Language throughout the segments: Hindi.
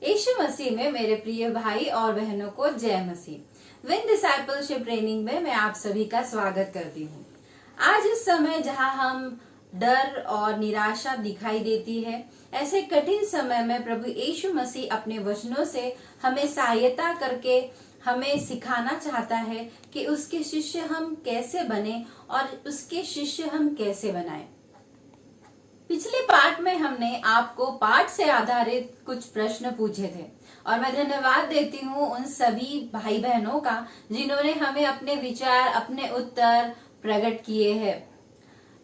यीशु मसीह में मेरे प्रिय भाई और बहनों को जय मसीह। विन डिसाइपलशिप ट्रेनिंग में मैं आप सभी का स्वागत करती हूँ। आज इस समय जहाँ हम डर और निराशा दिखाई देती है, ऐसे कठिन समय में प्रभु यीशु मसीह अपने वचनों से हमें सहायता करके हमें सिखाना चाहता है कि उसके शिष्य हम कैसे बने और उसके शिष्य हम कैसे बनाएं। पिछले पाठ में हमने आपको पाठ से आधारित कुछ प्रश्न पूछे थे और मैं धन्यवाद देती हूँ उन सभी भाई बहनों का जिन्होंने हमें अपने विचार, अपने उत्तर प्रकट किए हैं।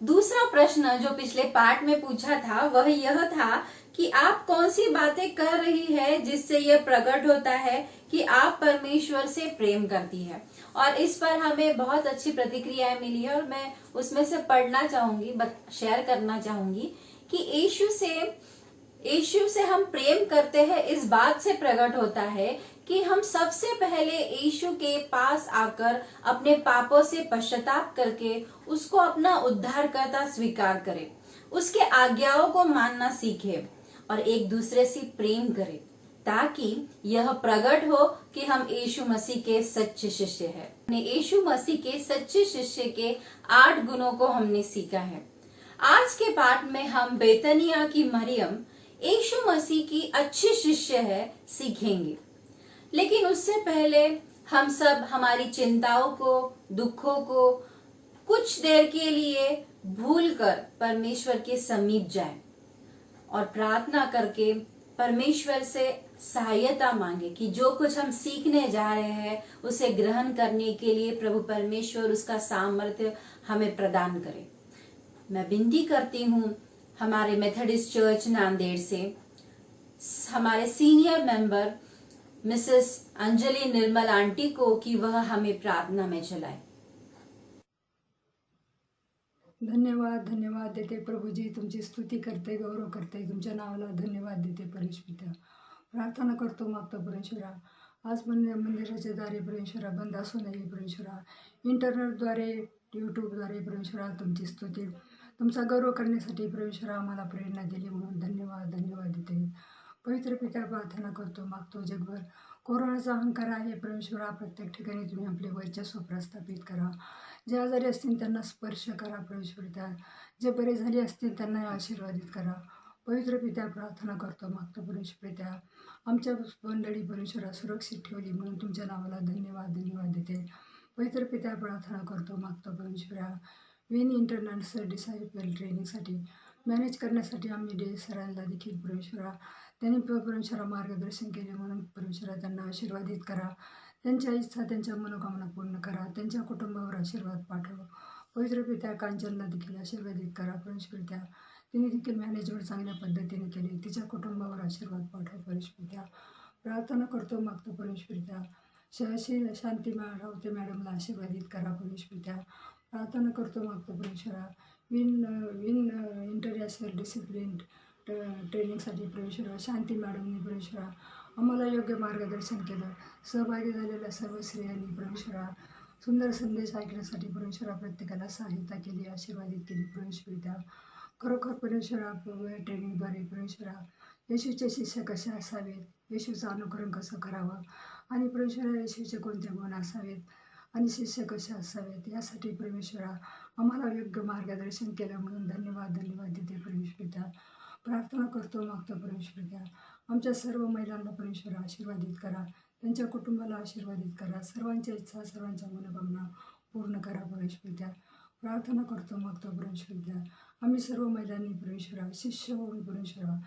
दूसरा प्रश्न जो पिछले पाठ में पूछा था वह यह था कि आप कौन सी बातें कर रही है जिससे यह प्रकट होता है कि आप परमेश्वर से प्रेम करती है। और इस पर हमें बहुत अच्छी प्रतिक्रियाएं मिली है और मैं उसमें से पढ़ना चाहूंगी, शेयर करना चाहूंगी कि यीशु से हम प्रेम करते हैं इस बात से प्रकट होता है कि हम सबसे पहले यीशु के पास आकर अपने पापों से पश्चाताप करके उसको अपना उद्धारकर्ता स्वीकार करें, उसके आज्ञाओं को मानना सीखें और एक दूसरे से प्रेम करें, ताकि यह प्रकट हो कि हम यीशु मसीह के सच्चे शिष्य हैं। यीशु मसीह के सच्चे शिष्य के 8 गुणों को हमने सीखा है। आज के पाठ में हम बेतनिया की मरियम यीशु मसीह की अच्छी शिष्य है सीखेंगे। लेकिन उससे पहले हम सब हमारी चिंताओं को, दुखों को कुछ देर के लिए भूलकर परमेश्वर के समीप जाएं और प्रार्थना करके परमेश्वर से सहायता मांगे कि जो कुछ हम सीखने जा रहे हैं उसे ग्रहण करने के लिए प्रभु परमेश्वर उसका सामर्थ्य हमें प्रदान करे। मैं विनती करती हूँ हमारे मेथोडिस्ट चर्च नांदेड़ से हमारे सीनियर मेंबर मिसेस अंजलि निर्मल आंटी को कि वह हमें प्रार्थना में चलाए। धन्यवाद देते प्रभूजी, तुमची स्तुती करते, गौरव करते, तुमच्या नावाला धन्यवाद देते परमेश्वरा। प्रार्थना करतो मागतो परमेश्वरा, आज मंदिराच्या दारे परमेश्वरा बंद असू नये परमेश्वरा। इंटरनेटद्वारे, यूट्यूबद्वारे परमेश्वरा तुमची स्तुती, तुमचा गौरव करण्यासाठी परमेश्वरा आम्हाला प्रेरणा दिली म्हणून धन्यवाद देते। पवित्र पिता प्रार्थना करतो मागतो, जगभर कोरोनाचा अहंकार आहे परमेश्वरा, प्रत्येक ठिकाणी तुम्ही आपले वर्चस्व प्रस्थापित करा। जे आजारी असतील त्यांना स्पर्श करा परमेश्वर पिता, जे बरे झाले असतील त्यांना आशीर्वादित करा। पवित्र पिता प्रार्थना करतो मागतो परमेश्वर पिता, आमच्या मंडळी परमेश्वरा सुरक्षित ठेवली म्हणून तुमच्या नावाला धन्यवाद देते। पवित्र पिता प्रार्थना करतो मागतो परमेश्वरा, विन इंटरनॅशनल डिसायपल ट्रेनिंगसाठी मॅनेज करण्यासाठी आम्ही सरांना देखील परमेश्वरा त्यांनी परमेश्वरा मार्गदर्शन केले म्हणून परमेश्वरा त्यांना आशीर्वादित करा। त्यांच्या इच्छा, त्यांच्या मनोकामना पूर्ण करा। त्यांच्या कुटुंबावर आशीर्वाद पाठवा। पवित्र पिता कांचनला देखील आशीर्वादित करा परमेश्वर पिता, तिने देखील मॅनेजमेंट चांगल्या पद्धतीने केली, तिच्या कुटुंबावर आशीर्वाद पाठवा परमेश्वर पिता। प्रार्थना करतो मागतो परमेश्वर पिता, शांती रावते मॅडमला आशीर्वादित करा परमेश्वर पिता। प्रार्थना करतो मागतो परमेश्वरा, विन इंटरनॅशनल डिसिप्लिन ट्रेनिंगसाठी परमेश्वरा शांती मॅडमने परमेश्वरा आम्हाला योग्य मार्गदर्शन केलं। सहभागी झालेल्या सर्व स्त्रियांनी परमेश्वरा सुंदर संदेश ऐकण्यासाठी परमेश्वरा प्रत्येकाला सहायता केली, आशीर्वादित केली परमेश्वर पिता। खरोखर परमेश्वरा ट्रेनिंगद्वारे परमेश्वरा येशूचे शिष्य कसे असावेत, येशूचं अनुकरण कसं करावं आणि परमेश्वरा येशूचे कोणते गुण असावेत आणि शिष्य कसे असावेत यासाठी परमेश्वरा आम्हाला योग्य मार्गदर्शन केलं म्हणून धन्यवाद देते परमेश्वर पिता। प्रार्थना करतो मागतो परमेश्वर पिता, आमच्या सर्व महिलांना परमेश्वरा आशीर्वादित करा, त्यांच्या कुटुंबाला आशीर्वादित करा, सर्वांच्या इच्छा, सर्वांच्या मनोकामना पूर्ण करा परमेश्वर पिता। प्रार्थना करतो मागतो परमेश्वर पिता, आम्ही सर्व महिलांनी परमेश्वरा शिष्य होऊन परमेश्वरा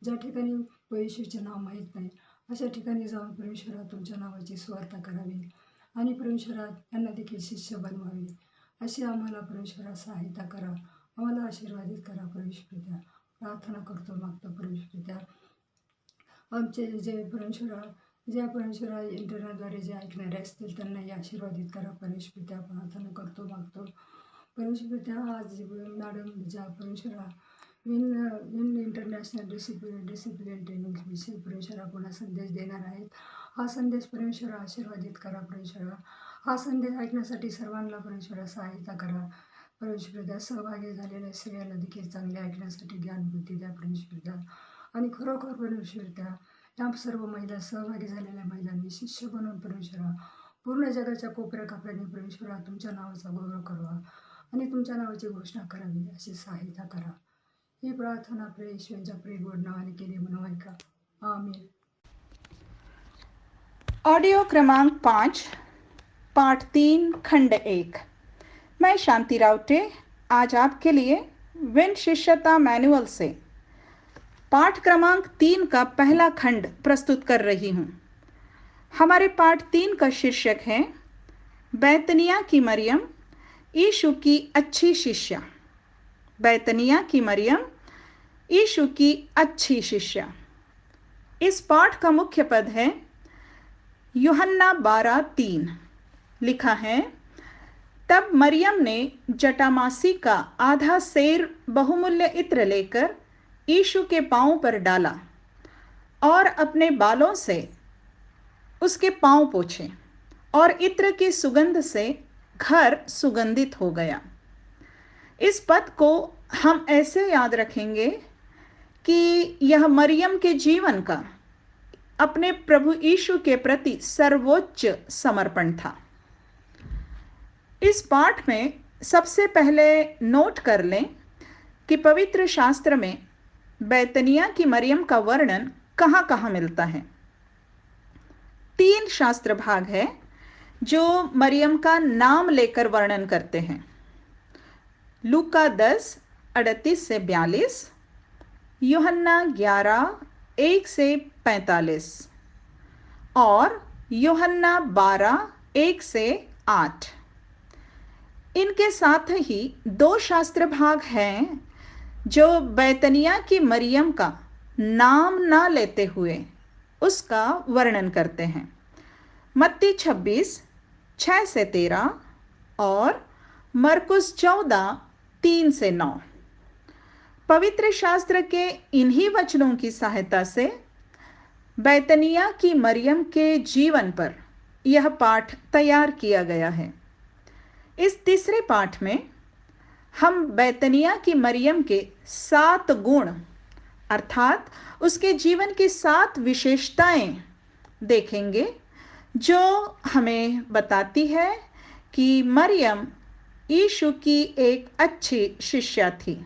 ज्या ठिकाणी येशूचे नाव माहीत नाही अशा ठिकाणी जाऊन परमेश्वरा तुमच्या नावाची सुवार्ता करावी आणि परमेश्वरा यांना देखील शिष्य बनवावे, अशी आम्हाला परमेश्वरा सहायता करा, आम्हाला आशीर्वादित करा परमेश्वर पिता। प्रार्थना करतो मागतो परमेश्वर पिता, आमचे जे परमेश्वरा इंटरनेटद्वारे जे ऐकणारे असतील त्यांनाही आशीर्वादित करा परमेश्वर पिता। प्रार्थना करतो मागतो परमेश्वर पिता, आज मॅडम ज्या परमेश्वरा विन इंटरनॅशनल डिसिप्लिन ट्रेनिंग विषयी परमेश्वरा पुन्हा संदेश देणार आहेत, हा संदेश परमेश्वरा आशीर्वादित करा परमेश्वरा। हा संदेश ऐकण्यासाठी सर्वांना परमेश्वरा सहायता करा परमेश्वर पिता। सहभागी झालेल्या स्त्रियांना देखील चांगले ऐकण्यासाठी ज्ञान बुद्धी द्या परमेश्वर पिता। आणि खरोखर परमेश्वर पिता त्या सर्व महिला सहभागी झालेल्या महिलांनी शिष्य बनवून परमेश्वरा पूर्ण जगाच्या कोपऱ्या कापऱ्याने परमेश्वरा तुमच्या नावाचा गौरव करावा आणि तुमच्या नावाची घोषणा करावी अशी सहायता करा. ही प्रार्थना आपल्या ईश्वराच्या प्रेमळ नावाने केली म्हणून ऐका. आमीन. ऑडियो क्रमांक 5, पाठ 3, खंड 1. मैं शांति राउटे आज आपके लिए विन शिष्यता मैनुअल से पाठ क्रमांक 3 का पहला खंड प्रस्तुत कर रही हूँ. हमारे पाठ 3 का शीर्षक है बैतनिया की मरियम, यीशु की अच्छी शिष्या. बैतनिया की मरियम, यीशु की अच्छी शिष्या. इस पाठ का मुख्य पद है यूहन्ना 12:3. लिखा है, तब मरियम ने जटामासी का आधा सेर बहुमूल्य इत्र लेकर यीशु के पांव पर डाला और अपने बालों से उसके पांव पोंछे और इत्र की सुगंध से घर सुगंधित हो गया. इस पद को हम ऐसे याद रखेंगे कि यह मरियम के जीवन का अपने प्रभु यीशु के प्रति सर्वोच्च समर्पण था. इस पाठ में सबसे पहले नोट कर लें कि पवित्र शास्त्र में बैतनिया की मरियम का वर्णन कहाँ कहाँ मिलता है. 3 शास्त्र भाग है जो मरियम का नाम लेकर वर्णन करते हैं. लूका 10:38 से 42, यूहन्ना 11:1 से 45 और यूहन्ना 12:1 से 8. इनके साथ ही 2 शास्त्र भाग हैं जो बैतनिया की मरियम का नाम ना लेते हुए उसका वर्णन करते हैं. मत्ती 26:6 से 13 और मरकुस 14:3 से 9. पवित्र शास्त्र के इन्हीं वचनों की सहायता से बैतनिया की मरियम के जीवन पर यह पाठ तैयार किया गया है. इस तीसरे पाठ में हम बैतनिया की मरियम के 7 गुण अर्थात उसके जीवन की 7 विशेषताएं देखेंगे जो हमें बताती है कि मरियम यीशु की एक अच्छी शिष्या थी.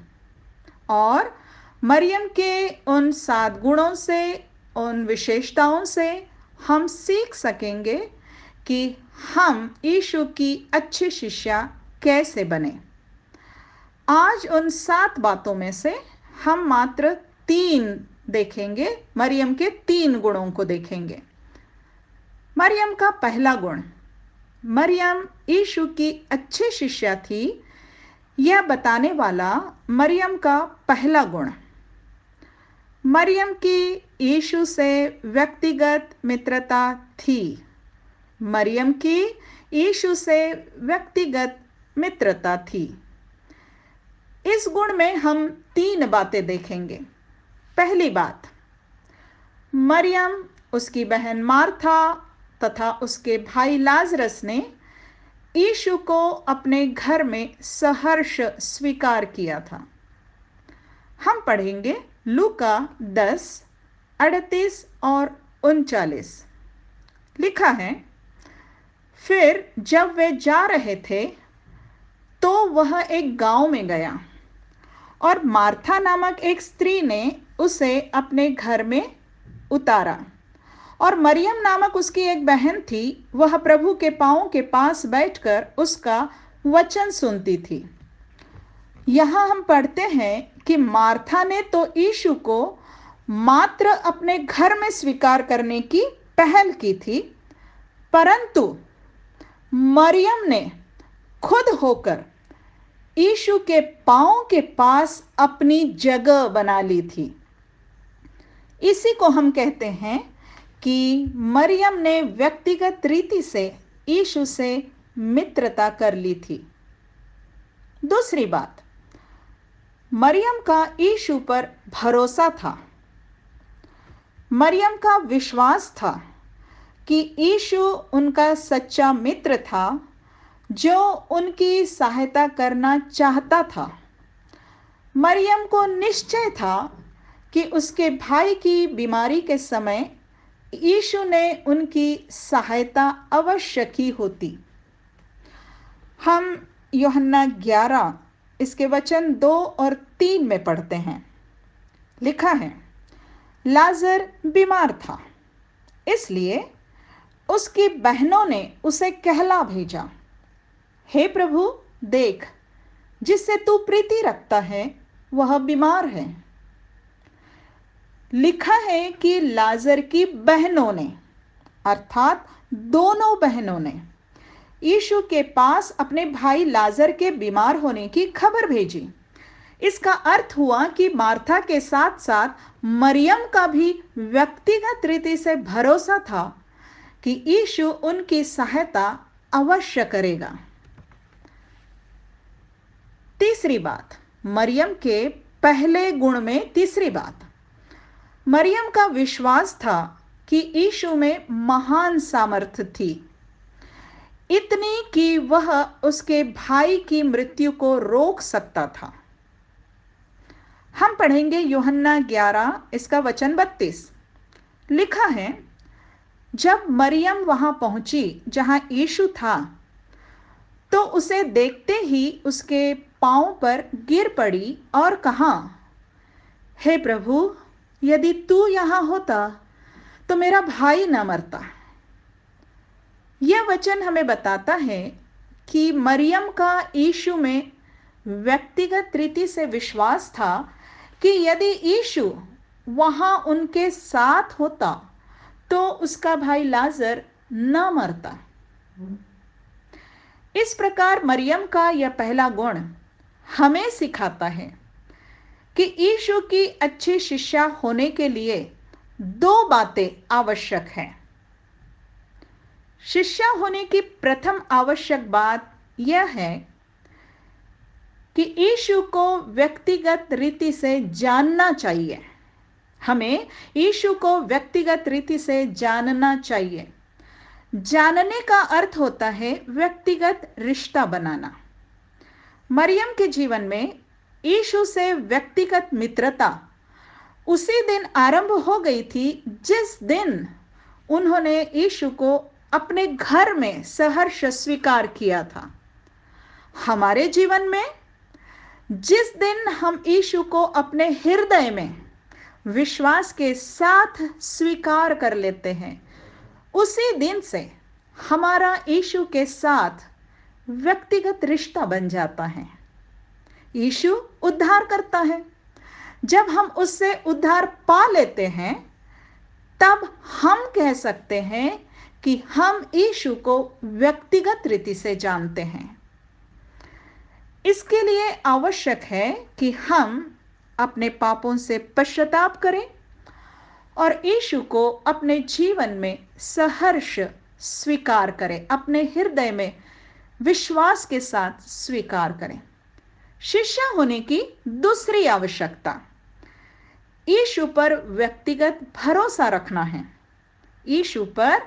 और मरियम के उन 7 गुणों से, उन विशेषताओं से हम सीख सकेंगे कि हम यीशु की अच्छी शिष्या कैसे बने. आज उन 7 बातों में से हम मात्र 3 देखेंगे. मरियम के 3 गुणों को देखेंगे. मरियम का पहला गुण, मरियम यीशु की अच्छी शिष्या थी, यह बताने वाला मरियम का पहला गुण. मरियम की यीशु से व्यक्तिगत मित्रता थी. मरियम की यीशु से व्यक्तिगत मित्रता थी. इस गुण में हम 3 बातें देखेंगे. पहली बात, मरियम, उसकी बहन मार्था तथा उसके भाई लाजरस ने यीशु को अपने घर में सहर्ष स्वीकार किया था. हम पढ़ेंगे लूका 10:38 और 39. लिखा है, फिर जब वे जा रहे थे तो वह एक गांव में गया और मार्था नामक एक स्त्री ने उसे अपने घर में उतारा और मरियम नामक उसकी एक बहन थी, वह प्रभु के पांवों के पास बैठकर उसका वचन सुनती थी. यहाँ हम पढ़ते हैं कि मार्था ने तो यीशु को मात्र अपने घर में स्वीकार करने की पहल की थी, परंतु मरियम ने खुद होकर यीशु के पांवों के पास अपनी जगह बना ली थी. इसी को हम कहते हैं कि मरियम ने व्यक्तिगत रीति से यीशु से मित्रता कर ली थी. दूसरी बात, मरियम का यीशु पर भरोसा था. मरियम का विश्वास था कि यीशु उनका सच्चा मित्र था जो उनकी सहायता करना चाहता था. मरियम को निश्चय था कि उसके भाई की बीमारी के समय यीशु ने उनकी सहायता अवश्य की होती। हम यूहन्ना 11 इसके वचन 2 और 3 में पढ़ते हैं। लिखा है, लाजर बीमार था, इसलिए उसकी बहनों ने उसे कहला भेजा, हे प्रभु, देख, जिससे तू प्रीति रखता है वह बीमार है। लिखा है कि लाजर की बहनों ने, अर्थात दोनों बहनों ने यीशु के पास अपने भाई लाजर के बीमार होने की खबर भेजी। इसका अर्थ हुआ कि मार्था के साथ साथ मरियम का भी व्यक्तिगत रीति से भरोसा था कि यीशु उनकी सहायता अवश्य करेगा। तीसरी बात, मरियम के पहले गुण में तीसरी बात, मरियम का विश्वास था कि यीशु में महान सामर्थ्य थी, इतनी कि वह उसके भाई की मृत्यु को रोक सकता था। हम पढ़ेंगे यूहन्ना 11 इसका वचन 32। लिखा है, जब मरियम वहां पहुंची जहां यीशु था, तो उसे देखते ही उसके पांव पर गिर पड़ी और कहा, हे प्रभु, यदि तू यहां होता तो मेरा भाई न मरता। यह वचन हमें बताता है कि मरियम का यीशु में व्यक्तिगत रीति से विश्वास था कि यदि यीशु वहां उनके साथ होता तो उसका भाई लाजर न मरता। इस प्रकार मरियम का यह पहला गुण हमें सिखाता है कि यीशु की अच्छी शिष्या होने के लिए दो बातें आवश्यक हैं। शिष्या होने की प्रथम आवश्यक बात यह है कि यीशु को व्यक्तिगत रीति से जानना चाहिए। हमें यीशु को व्यक्तिगत रीति से जानना चाहिए। जानने का अर्थ होता है व्यक्तिगत रिश्ता बनाना। मरियम के जीवन में यीशु से व्यक्तिगत मित्रता उसी दिन आरंभ हो गई थी जिस दिन उन्होंने यीशु को अपने घर में सहर्ष स्वीकार किया था। हमारे जीवन में जिस दिन हम यीशु को अपने हृदय में विश्वास के साथ स्वीकार कर लेते हैं, उसी दिन से हमारा यीशु के साथ व्यक्तिगत रिश्ता बन जाता है। यीशु उद्धार करता है। जब हम उससे उद्धार पा लेते हैं, तब हम कह सकते हैं कि हम यीशु को व्यक्तिगत रीति से जानते हैं। इसके लिए आवश्यक है कि हम अपने पापों से पश्चाताप करें और यीशु को अपने जीवन में सहर्ष स्वीकार करें, अपने हृदय में विश्वास के साथ स्वीकार करें। शिष्य होने की दूसरी आवश्यकता यीशु पर व्यक्तिगत भरोसा रखना है। यीशु पर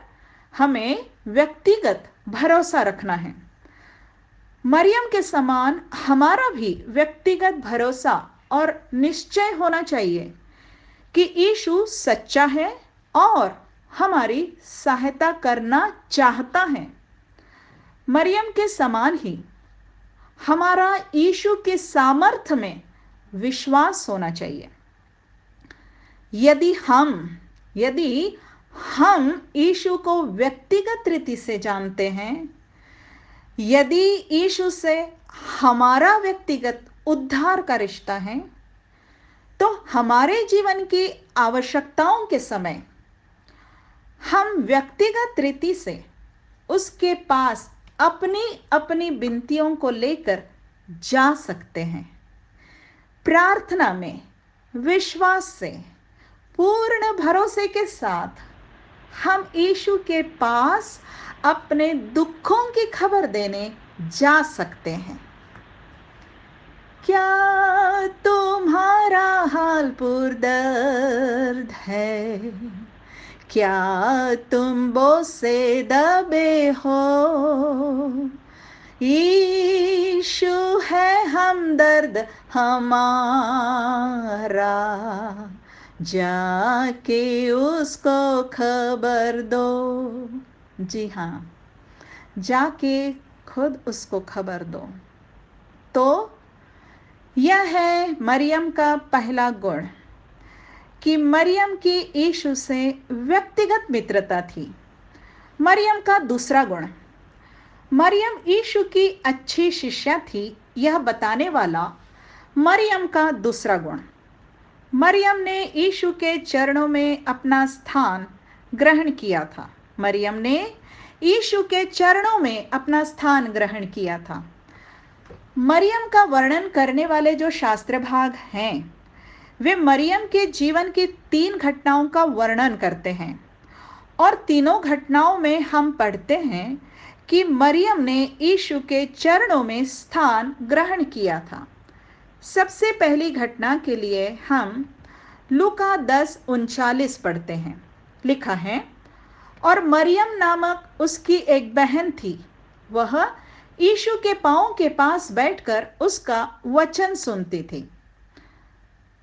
हमें व्यक्तिगत भरोसा रखना है। मरियम के समान हमारा भी व्यक्तिगत भरोसा और निश्चय होना चाहिए कि यीशु सच्चा है और हमारी सहायता करना चाहता है। मरियम के समान ही हमारा यीशु के सामर्थ्य में विश्वास होना चाहिए। यदि हम यीशु को व्यक्तिगत रीति से जानते हैं, यदि यीशु से हमारा व्यक्तिगत उद्धार का रिश्ता है, तो हमारे जीवन की आवश्यकताओं के समय हम व्यक्तिगत रीति से उसके पास अपनी अपनी विनतियों को लेकर जा सकते हैं। प्रार्थना में विश्वास से, पूर्ण भरोसे के साथ हम यीशु के पास अपने दुखों की खबर देने जा सकते हैं। क्या तुम्हारा हाल पुरदर्द है? क्या तुम बोझ से दबे हो? यीशु है हमदर्द हमारा, जाके उसको खबर दो। जी हाँ, जाके खुद उसको खबर दो। तो यह है मरियम का पहला गुण कि मरियम की यीशु से व्यक्तिगत मित्रता थी। मरियम का दूसरा गुण, मरियम यीशु की अच्छी शिष्या थी, यह बताने वाला मरियम का दूसरा गुण। मरियम ने यीशु के चरणों में अपना स्थान ग्रहण किया था। मरियम ने यीशु के चरणों में अपना स्थान ग्रहण किया था। मरियम का वर्णन करने वाले जो शास्त्र भाग हैं, वे मरियम के जीवन की 3 घटनाओं का वर्णन करते हैं और तीनों घटनाओं में हम पढ़ते हैं कि मरियम ने यीशु के चरणों में स्थान ग्रहण किया था। सबसे पहली घटना के लिए हम लूका 10:39 पढ़ते हैं। लिखा है, और मरियम नामक उसकी एक बहन थी, वह यीशु के पांवों के पास बैठकर उसका वचन सुनती थी।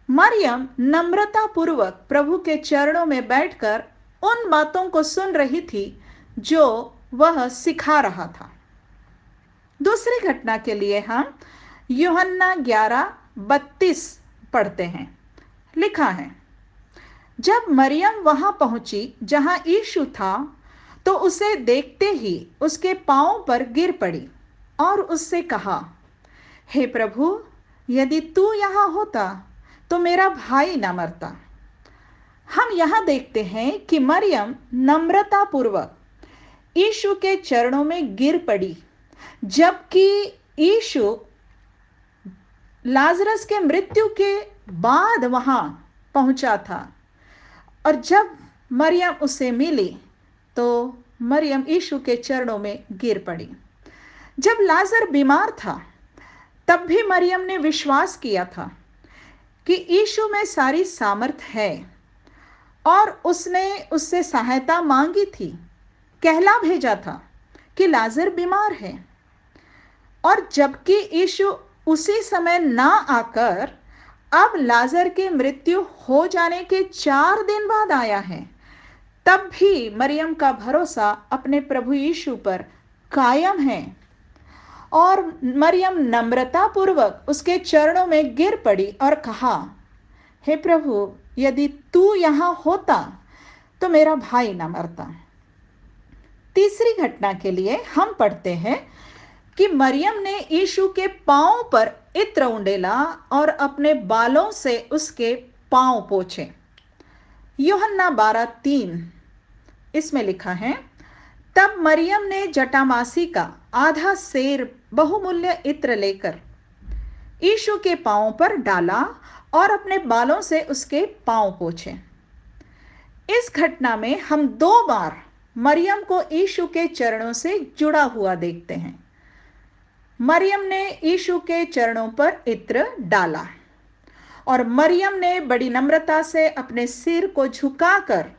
मरियम नम्रतापूर्वक प्रभु के चरणों में बैठकर उन बातों को सुन रही थी जो वह सिखा रहा था। दूसरी घटना के लिए हम यूहन्ना 11:32 पढ़ते हैं। लिखा है, जब मरियम वहां पहुंची जहां यीशु था, तो उसे देखते ही उसके पांवों पर गिर पड़ी और उससे कहा, हे प्रभु, यदि तू यहां होता तो मेरा भाई ना मरता। हम यहां देखते हैं कि मरियम नम्रतापूर्वक यीशु के चरणों में गिर पड़ी, जबकि यीशु लाजरस के मृत्यु के बाद वहां पहुंचा था। और जब मरियम उसे मिली तो मरियम यीशु के चरणों में गिर पड़ी। जब लाजर बीमार था, तब भी मरियम ने विश्वास किया था कि यीशु में सारी सामर्थ है और उसने उससे सहायता मांगी थी। कहला भेजा था कि लाजर बीमार है, और जबकि यीशु उसी समय ना आकर अब लाजर की मृत्यु हो जाने के 4 दिन बाद आया है, तब भी मरियम का भरोसा अपने प्रभु यीशु पर कायम है और मरियम नम्रतापूर्वक उसके चरणों में गिर पड़ी और कहा, हे प्रभु, यदि तू यहां होता तो मेरा भाई ना मरता। तीसरी घटना के लिए हम पढ़ते हैं कि मरियम ने यीशु के पांव पर इत्र उंडेला और अपने बालों से उसके पांव पोंछे। यूहन्ना 12:3 इसमें लिखा है, तब मरियम ने जटामासी का आधा सेर बहुमूल्य इत्र लेकर यीशु के पांव पर डाला और अपने बालों से उसके पांव पोंछे। इस घटना में हम 2 बार मरियम को यीशु के चरणों से जुड़ा हुआ देखते हैं। मरियम ने यीशु के चरणों पर इत्र डाला और मरियम ने बड़ी नम्रता से अपने सिर को झुकाकर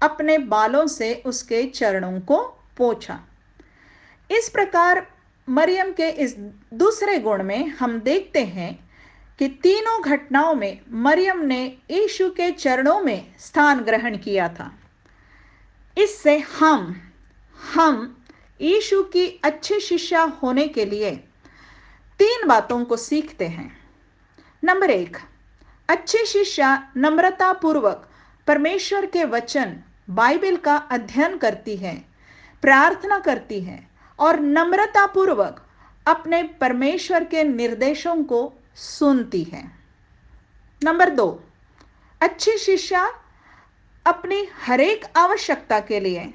अपने बालों से उसके चरणों को पोंछा। इस प्रकार मरियम के इस दूसरे गुण में हम देखते हैं कि तीनों घटनाओं में मरियम ने यीशु के चरणों में स्थान ग्रहण किया था। इससे हम यीशु की अच्छी शिष्या होने के लिए 3 बातों को सीखते हैं। नंबर 1, अच्छी शिष्या नम्रतापूर्वक परमेश्वर के वचन बाइबल का अध्ययन करती है, प्रार्थना करती है और नम्रतापूर्वक अपने परमेश्वर के निर्देशों को सुनती है। नंबर 2, अच्छी शिष्या अपनी हरेक आवश्यकता के लिए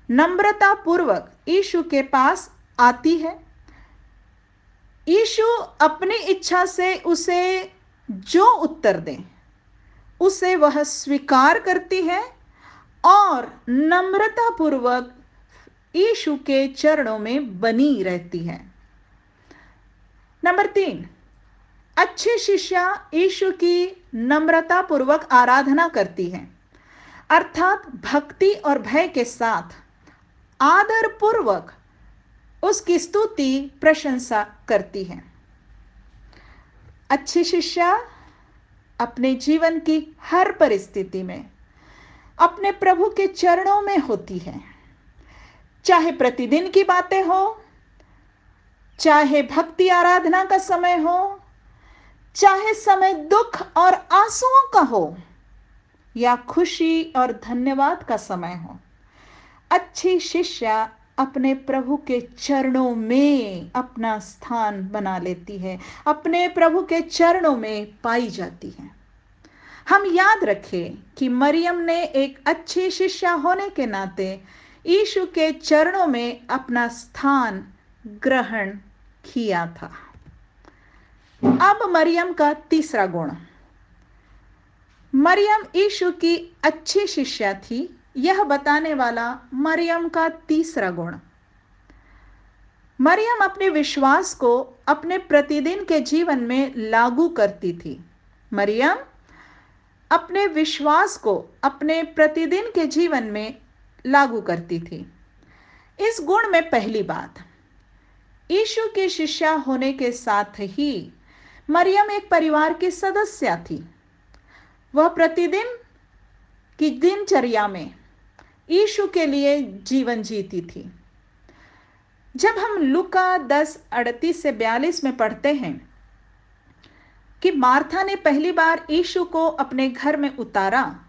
नम्रतापूर्वक यीशु के पास आती है। यीशु अपनी इच्छा से उसे जो उत्तर दे उसे वह स्वीकार करती है और नम्रतापूर्वक यीशु के चरणों में बनी रहती है। नंबर 3, अच्छी शिष्या यीशु की नम्रतापूर्वक आराधना करती है, अर्थात भक्ति और भय के साथ आदर पूर्वक उसकी स्तुति प्रशंसा करती है। अच्छी शिष्या अपने जीवन की हर परिस्थिति में अपने प्रभु के चरणों में होती है। चाहे प्रतिदिन की बातें हो, चाहे भक्ति आराधना का समय हो, चाहे समय दुख और आंसुओं का हो, या खुशी और धन्यवाद का समय हो, अच्छी शिष्या अपने प्रभु के चरणों में अपना स्थान बना लेती है, अपने प्रभु के चरणों में पाई जाती है। हम याद रखें कि मरियम ने एक अच्छी शिष्या होने के नाते यीशु के चरणों में अपना स्थान ग्रहण किया था। अब मरियम का तीसरा गुण। मरियम यीशु की अच्छी शिष्या थी, यह बताने वाला मरियम का तीसरा गुण। मरियम अपने विश्वास को अपने प्रतिदिन के जीवन में लागू करती थी। मरियम अपने विश्वास को अपने प्रतिदिन के जीवन में लागू करती थी। इस गुण में पहली बात, यीशु की शिष्या होने के साथ ही मरियम एक परिवार की सदस्य थी। वह प्रतिदिन की दिनचर्या में यीशु के लिए जीवन जीती थी। जब हम लूका 10:38-42 में पढ़ते हैं कि मार्था ने पहली बार यीशु को अपने घर में उतारा,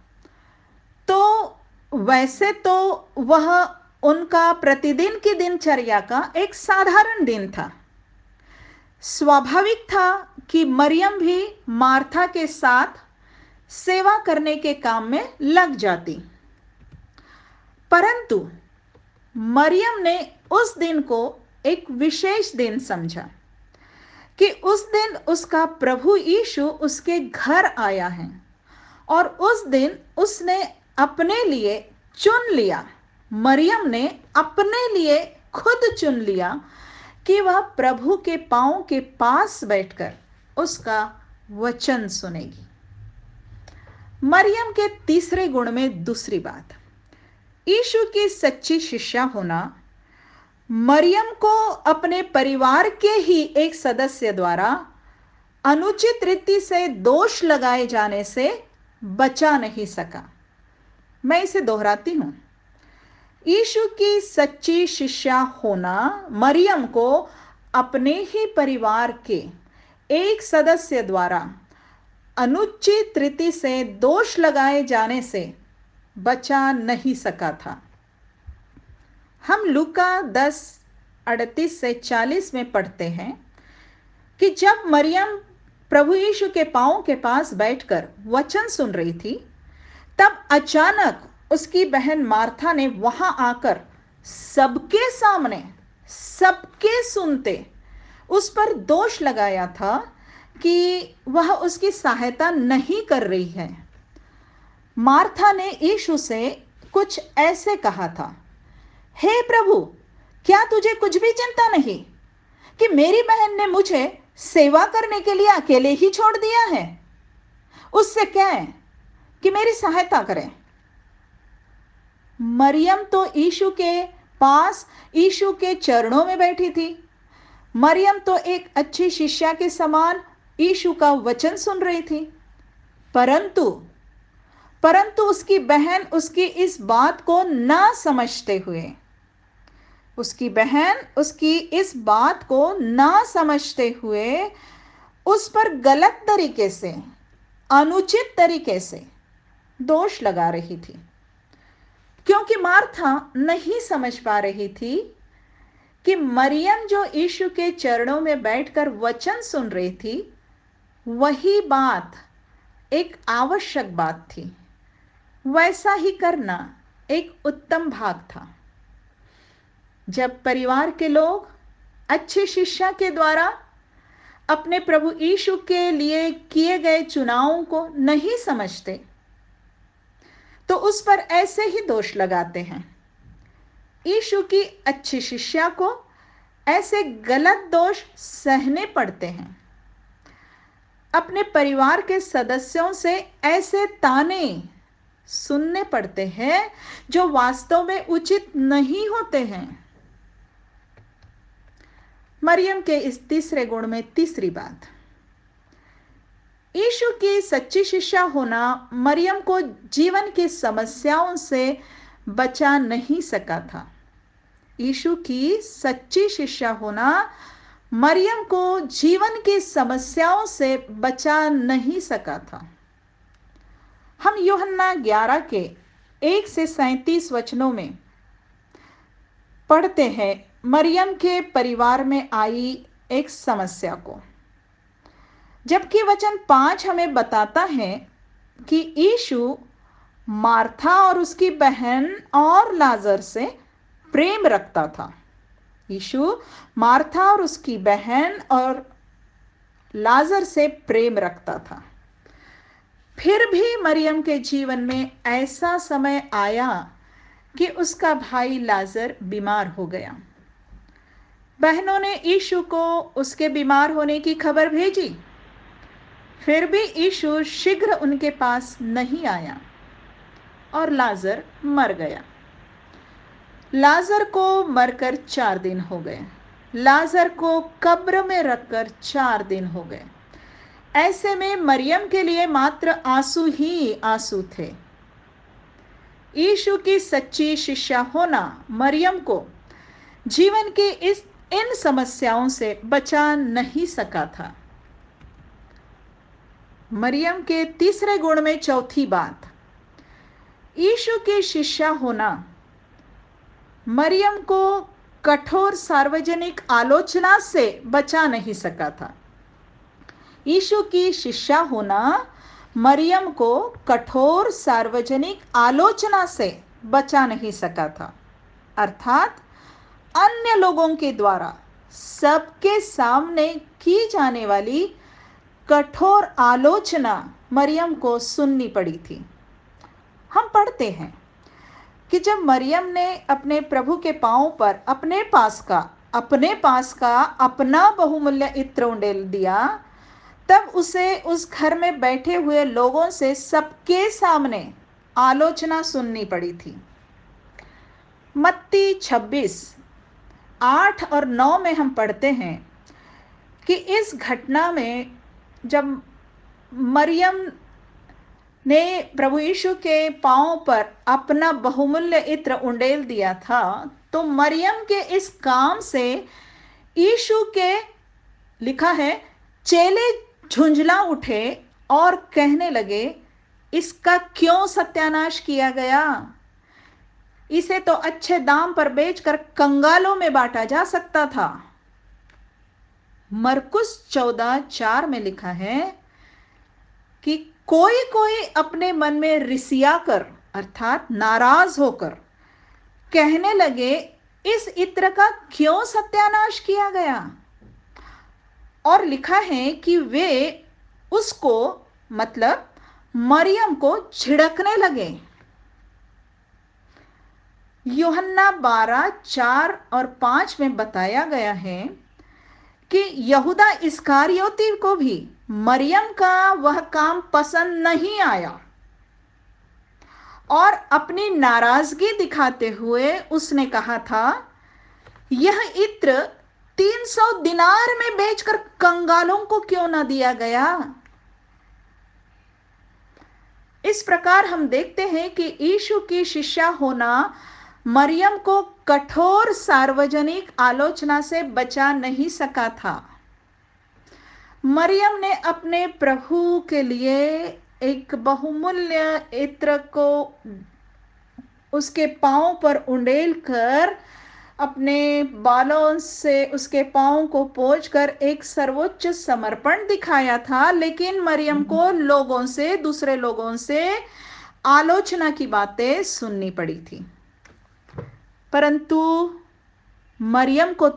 तो वैसे तो वह उनका प्रतिदिन की दिनचर्या का एक साधारण दिन था। स्वाभाविक था कि मरियम भी मार्था के साथ सेवा करने के काम में लग जाती, परंतु मरियम ने उस दिन को एक विशेष दिन समझा कि उस दिन उसका प्रभु यीशु उसके घर आया है, और उस दिन उसने अपने लिए चुन लिया, मरियम ने अपने लिए खुद चुन लिया कि वह प्रभु के पांव के पास बैठकर उसका वचन सुनेगी। मरियम के तीसरे गुण में दूसरी बात, यीशु की सच्ची शिष्या होना मरियम को अपने परिवार के ही एक सदस्य द्वारा अनुचित रीति से दोष लगाए जाने से बचा नहीं सका। मैं इसे दोहराती हूं, यीशु की सच्ची शिष्या होना मरियम को अपने ही परिवार के एक सदस्य द्वारा अनुचित रीति से दोष लगाए जाने से बचा नहीं सका था। हम लूका 10:38-40 में पढ़ते हैं कि जब मरियम प्रभु यीशु के पांव के पास बैठकर वचन सुन रही थी, तब अचानक उसकी बहन मार्था ने वहां आकर सबके सामने, सबके सुनते उस पर दोष लगाया था कि वह उसकी सहायता नहीं कर रही है। मार्था ने यीशु से कुछ ऐसे कहा था, हे प्रभु, क्या तुझे कुछ भी चिंता नहीं कि मेरी बहन ने मुझे सेवा करने के लिए अकेले ही छोड़ दिया है? उससे कह कि मेरी सहायता करे। मरियम तो यीशु के पास, यीशु के चरणों में बैठी थी। मरियम तो एक अच्छी शिष्या के समान यीशु का वचन सुन रही थी, परंतु उसकी बहन उसकी इस बात को ना समझते हुए, उसकी बहन उसकी इस बात को ना समझते हुए उस पर गलत तरीके से, अनुचित तरीके से दोष लगा रही थी, क्योंकि मार्था नहीं समझ पा रही थी कि मरियम जो यीशु के चरणों में बैठकर वचन सुन रही थी, वही बात एक आवश्यक बात थी, वैसा ही करना एक उत्तम भाग था। जब परिवार के लोग अच्छी शिक्षा के द्वारा अपने प्रभु यीशु के लिए किए गए चुनावों को नहीं समझते, तो उस पर ऐसे ही दोष लगाते हैं। यीशु की अच्छी शिष्या को ऐसे गलत दोष सहने पड़ते हैं। अपने परिवार के सदस्यों से ऐसे ताने सुनने पड़ते हैं जो वास्तव में उचित नहीं होते हैं। मरियम के इस तीसरे गुण में तीसरी बात, यीशु की सच्ची शिष्या होना मरियम को जीवन की समस्याओं से बचा नहीं सका था। यीशु की सच्ची शिष्या होना मरियम को जीवन की समस्याओं से बचा नहीं सका था। हम यूहन्ना 11 के 1 से 37 वचनों में पढ़ते हैं मरियम के परिवार में आई एक समस्या को, जबकि वचन 5 हमें बताता है कि यीशु मार्था और उसकी बहन और लाजर से प्रेम रखता था। यीशु मार्था और उसकी बहन और लाजर से प्रेम रखता था। फिर भी मरियम के जीवन में ऐसा समय आया कि उसका भाई लाजर बीमार हो गया। बहनों ने यीशु को उसके बीमार होने की खबर भेजी, फिर भी यीशु शीघ्र उनके पास नहीं आया और लाजर मर गया। लाजर को मरकर 4 दिन हो गए। लाजर को कब्र में रखकर 4 दिन हो गए। ऐसे में मरियम के लिए मात्र आंसू ही आंसू थे। यीशु की सच्ची शिष्या होना मरियम को जीवन की इन समस्याओं से बचा नहीं सका था। मरियम के तीसरे गुण में चौथी बात, यीशु की शिष्या होना मरियम को कठोर सार्वजनिक आलोचना से बचा नहीं सका था। यीशु की शिष्या होना मरियम को कठोर सार्वजनिक आलोचना से बचा नहीं सका था, अर्थात अन्य लोगों के द्वारा सबके सामने की जाने वाली कठोर आलोचना मरियम को सुननी पड़ी थी। हम पढ़ते हैं कि जब मरियम ने अपने प्रभु के पांव पर अपने पास का अपना बहुमूल्य इत्र उंडेल दिया, तब उसे उस घर में बैठे हुए लोगों से सबके सामने आलोचना सुननी पड़ी थी। मत्ती 26:8 और 9 में हम पढ़ते हैं कि इस घटना में जब मरियम ने प्रभु यीशु के पांव पर अपना बहुमूल्य इत्र उंडेल दिया था, तो मरियम के इस काम से यीशु के, लिखा है, चेले झुंझला उठे और कहने लगे, इसका क्यों सत्यानाश किया गया? इसे तो अच्छे दाम पर बेचकर कंगालों में बांटा जा सकता था। मरकुस 14:4 में लिखा है कि कोई कोई अपने मन में रिसिया कर, अर्थात नाराज होकर कहने लगे, इस इत्र का क्यों सत्यानाश किया गया? और लिखा है कि वे उसको, मतलब मरियम को झिड़कने लगे। यूहन्ना 12:4 और 5 में बताया गया है कि यहूदा इस्करियोती को भी मरियम का वह काम पसंद नहीं आया और अपनी नाराजगी दिखाते हुए उसने कहा था, यह इत्र 300 दिनार में बेचकर कंगालों को क्यों ना दिया गया? इस प्रकार हम देखते हैं कि यीशु की शिष्या होना मरियम को कठोर सार्वजनिक आलोचना से बचा नहीं सका था। मरियम ने अपने प्रभु के लिए एक बहुमूल्य इत्र को उसके पांव पर उंडेल कर, अपने बालों से उसके पांव को पोंछकर एक सर्वोच्च समर्पण दिखाया था, लेकिन मरियम को दूसरे लोगों से आलोचना की बातें सुननी पड़ी थी। परंतु मरियम को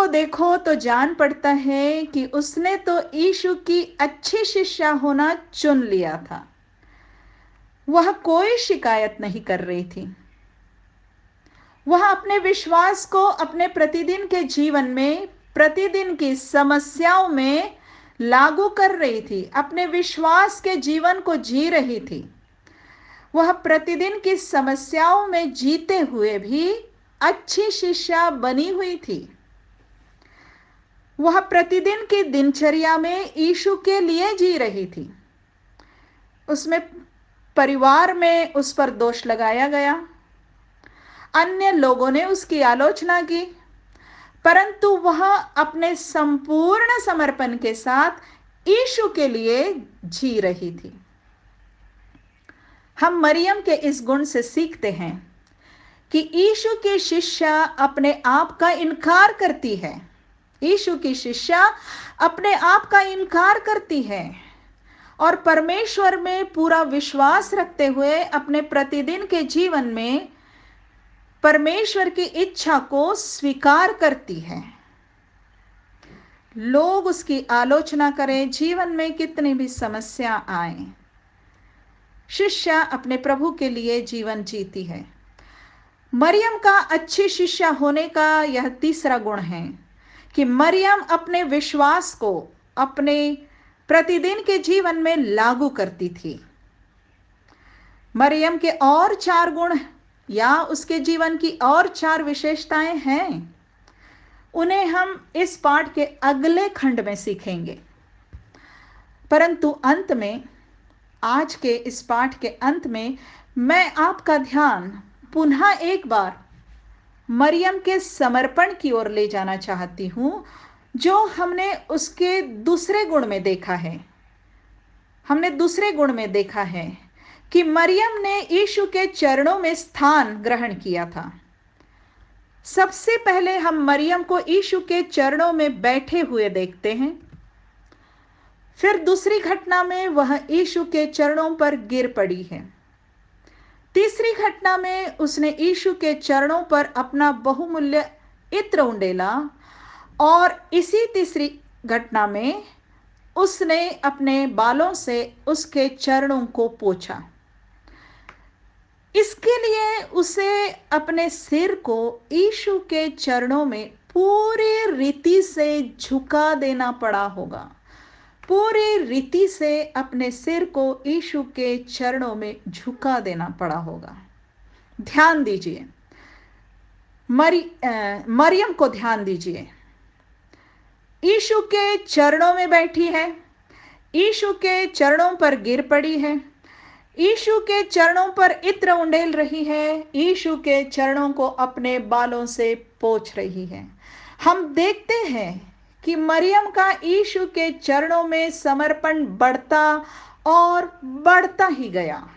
देखो तो जान पड़ता है कि उसने तो यीशु की अच्छी शिष्या होना चुन लिया था। वह कोई शिकायत नहीं कर रही थी। वह अपने विश्वास को अपने प्रतिदिन के जीवन में, प्रतिदिन की समस्याओं में लागू कर रही थी। अपने विश्वास के जीवन को जी रही थी। वह प्रतिदिन की समस्याओं में जीते हुए भी अच्छी शिष्या बनी हुई थी। वह प्रतिदिन की दिनचर्या में यीशु के लिए जी रही थी। उसमें परिवार में उस पर दोष लगाया गया, अन्य लोगों ने उसकी आलोचना की, परंतु वह अपने संपूर्ण समर्पण के साथ यीशु के लिए जी रही थी। हम मरियम के इस गुण से सीखते हैं कि यीशु की शिष्या अपने आप का इनकार करती है। यीशु की शिष्या अपने आप का इनकार करती है और परमेश्वर में पूरा विश्वास रखते हुए अपने प्रतिदिन के जीवन में परमेश्वर की इच्छा को स्वीकार करती है। लोग उसकी आलोचना करें, जीवन में कितनी भी समस्या आए, शिष्या अपने प्रभु के लिए जीवन जीती है। मरियम का अच्छी शिष्या होने का यह तीसरा गुण है कि मरियम अपने विश्वास को अपने प्रतिदिन के जीवन में लागू करती थी। मरियम के और 4 गुण या उसके जीवन की और 4 विशेषताएं हैं, उन्हें हम इस पाठ के अगले खंड में सीखेंगे। परंतु अंत में, आज के इस पाठ के अंत में, मैं आपका ध्यान पुनः एक बार मरियम के समर्पण की ओर ले जाना चाहती हूं, जो हमने उसके दूसरे गुण में देखा है। हमने दूसरे गुण में देखा है कि मरियम ने यीशु के चरणों में स्थान ग्रहण किया था। सबसे पहले हम मरियम को यीशु के चरणों में बैठे हुए देखते हैं। फिर दूसरी घटना में वह यीशु के चरणों पर गिर पड़ी है। तीसरी घटना में उसने यीशु के चरणों पर अपना बहुमूल्य इत्र उंडेला और इसी तीसरी घटना में उसने अपने बालों से उसके चरणों को पोंछा। इसके लिए उसे अपने सिर को यीशु के चरणों में पूरी रीति से झुका देना पड़ा होगा। पूरी रीति से अपने सिर को यीशु के चरणों में झुका देना पड़ा होगा। ध्यान दीजिए, मरियम को ध्यान दीजिए। यीशु के चरणों में बैठी है, यीशु के चरणों पर गिर पड़ी है, यीशु के चरणों पर इत्र उंडेल रही है, यीशु के चरणों को अपने बालों से पोंछ रही है। हम देखते हैं कि मरियम का यीशु के चरणों में समर्पण बढ़ता और बढ़ता ही गया।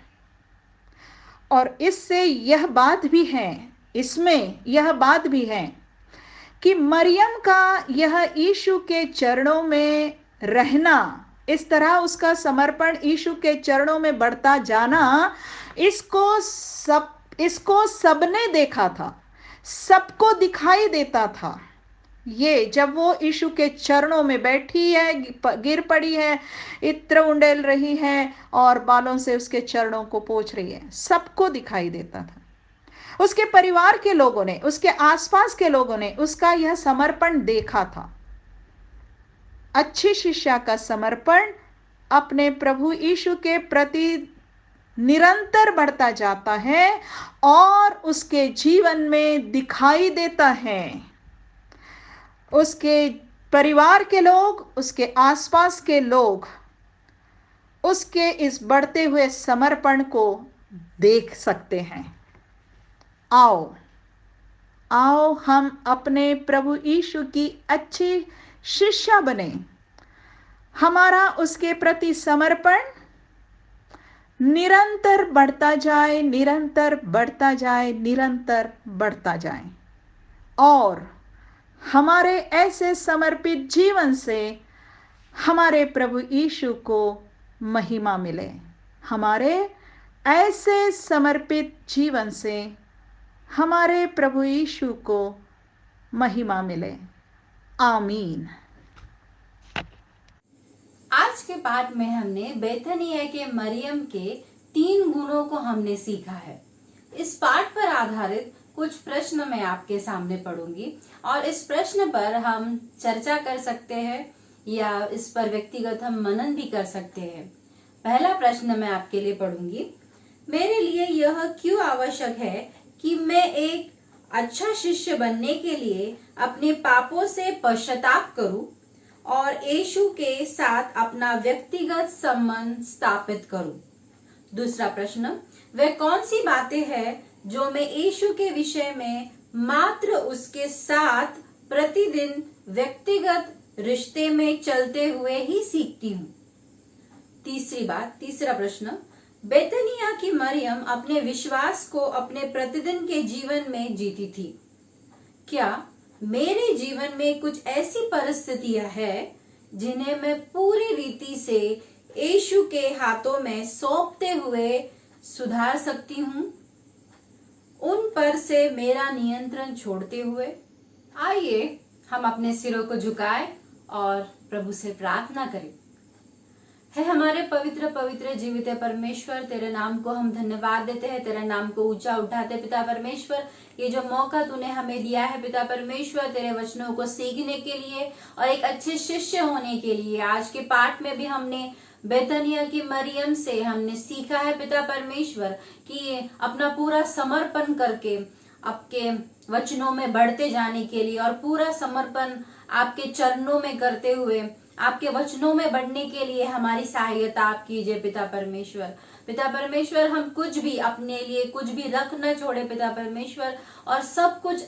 और इससे यह बात भी है, इसमें यह बात भी है कि मरियम का यह यीशु के चरणों में रहना, इस तरह उसका समर्पण यीशु के चरणों में बढ़ता जाना, इसको सबने देखा था, सबको दिखाई देता था। ये जब वो यीशु के चरणों में बैठी है, गिर पड़ी है, इत्र उंडेल रही है और बालों से उसके चरणों को पोंछ रही है, सबको दिखाई देता था। उसके परिवार के लोगों ने, उसके आसपास के लोगों ने उसका यह समर्पण देखा था। अच्छी शिष्या का समर्पण अपने प्रभु यीशु के प्रति निरंतर बढ़ता जाता है और उसके जीवन में दिखाई देता है। उसके परिवार के लोग, उसके आसपास के लोग उसके इस बढ़ते हुए समर्पण को देख सकते हैं। आओ हम अपने प्रभु यीशु की अच्छी शिष्या बने। हमारा उसके प्रति समर्पण निरंतर बढ़ता जाए, निरंतर बढ़ता जाए, निरंतर बढ़ता जाए और हमारे ऐसे समर्पित जीवन से हमारे प्रभु यीशु को महिमा मिले। हमारे ऐसे समर्पित जीवन से हमारे प्रभु यीशु को महिमा मिले। आमीन। आज के पाठ में हमने बेथनिया के मरियम के 3 गुणों को हमने सीखा है। इस पाठ पर आधारित कुछ प्रश्न मैं आपके सामने पढ़ूंगी और इस प्रश्न पर हम चर्चा कर सकते हैं या इस पर व्यक्तिगत हम मनन भी कर सकते हैं। पहला प्रश्न मैं आपके लिए पढ़ूंगी। मेरे लिए यह क्यों आवश्यक है कि मैं एक अच्छा शिष्य बनने के लिए अपने पापों से पश्चाताप करूं और यीशु के साथ अपना व्यक्तिगत संबंध स्थापित करूं। दूसरा प्रश्न, वे कौन सी बातें हैं जो मैं यीशु के विषय में मात्र उसके साथ प्रतिदिन व्यक्तिगत रिश्ते में चलते हुए ही सीखती हूँ। तीसरा प्रश्न, बेतनिया की मरियम अपने विश्वास को अपने प्रतिदिन के जीवन में जीती थी। क्या मेरे जीवन में कुछ ऐसी परिस्थितियां हैं जिन्हें मैं पूरी रीति से यीशु के हाथों में सौंपते हुए सुधार सकती हूँ, उन पर से मेरा नियंत्रण छोड़ते हुए? आइए हम अपने सिरों को झुकाएं और प्रभु से प्रार्थना करें। है हमारे पवित्र पवित्र जीवित परमेश्वर, तेरे नाम को हम धन्यवाद देते हैं, तेरे नाम को ऊंचा उठाते पिता परमेश्वर। ये जो मौका तूने हमें दिया है पिता परमेश्वर, तेरे वचनों को सीखने के लिए और एक अच्छे शिष्य होने के लिए, आज के पाठ में भी हमने बेतनिया की मरियम से हमने सीखा है पिता परमेश्वर कि अपना पूरा समर्पण करके आपके वचनों में बढ़ते जाने के लिए और पूरा समर्पण आपके चरणों में करते हुए आपके वचनों में बढ़ने के लिए हमारी सहायता आप कीजिए पिता परमेश्वर। पिता परमेश्वर, हम कुछ भी अपने लिए कुछ भी रख न छोड़े पिता परमेश्वर, और सब कुछ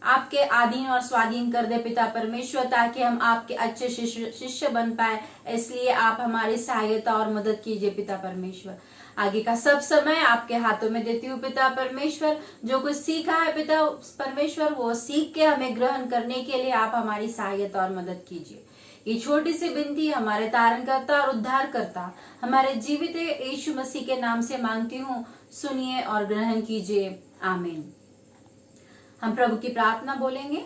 आपके अधीन और स्वाधीन कर दे पिता परमेश्वर, ताकि हम आपके अच्छे शिष्य बन पाए। इसलिए आप हमारी सहायता और मदद कीजिए पिता परमेश्वर। आगे का सब समय आपके हाथों में देती हूँ पिता परमेश्वर। जो कुछ सीखा है पिता परमेश्वर, वो सीख के हमें ग्रहण करने के लिए आप हमारी सहायता और मदद कीजिए। ये छोटी सी विनती हमारे तारणकर्ता और उद्धारकर्ता हमारे जीवित यीशु मसीह के नाम से मांगती हूँ, सुनिए और ग्रहण कीजिए, आमीन। हम प्रभु की प्रार्थना बोलेंगे।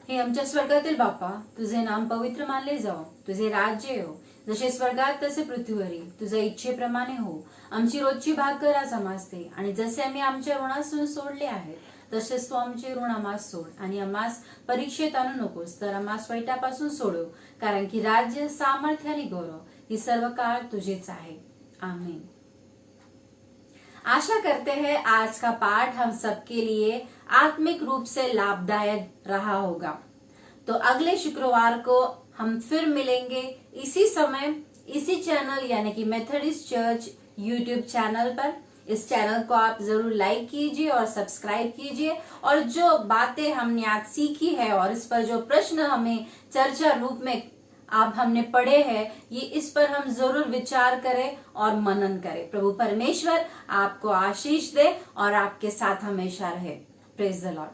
हे आमच्या स्वर्गातील बाप्पा, तुझे नाम पवित्र मानले जाओ, तुझे राज्य हो, जसे स्वर्गात तसे पृथ्वीवरी, तुझ्या इच्छेप्रमाणे हो। आमची रोजची भाकर आज आम्हास दे, आणि जसे आम्ही आमच्या ऋणासून सोडले आहेत तसेच तू आमचे ऋण आम्हास सोड, आणि आम्हास परीक्षेत आणू नकोस, तर आम्हास वाईटापासून सोडव, कारण की राज्य, सामर्थ्य आणि गौरव ही सर्व काळ तुझेच आहे, आमीन। आशा करते हैं आज का पाठ हम सबके लिए आत्मिक रूप से लाभदायक रहा होगा। तो अगले शुक्रवार को हम फिर मिलेंगे इसी समय, इसी चैनल यानी कि मेथोडिस्ट चर्च यूट्यूब चैनल पर। इस चैनल को आप जरूर लाइक कीजिए और सब्सक्राइब कीजिए, और जो बातें हमने आज सीखी है और इस पर जो प्रश्न हमें चर्चा रूप में हमने पढ़े हैं, ये इस पर हम जरूर विचार करें और मनन करें। प्रभु परमेश्वर आपको आशीष दे और आपके साथ हमेशा रहे। Praise the Lord.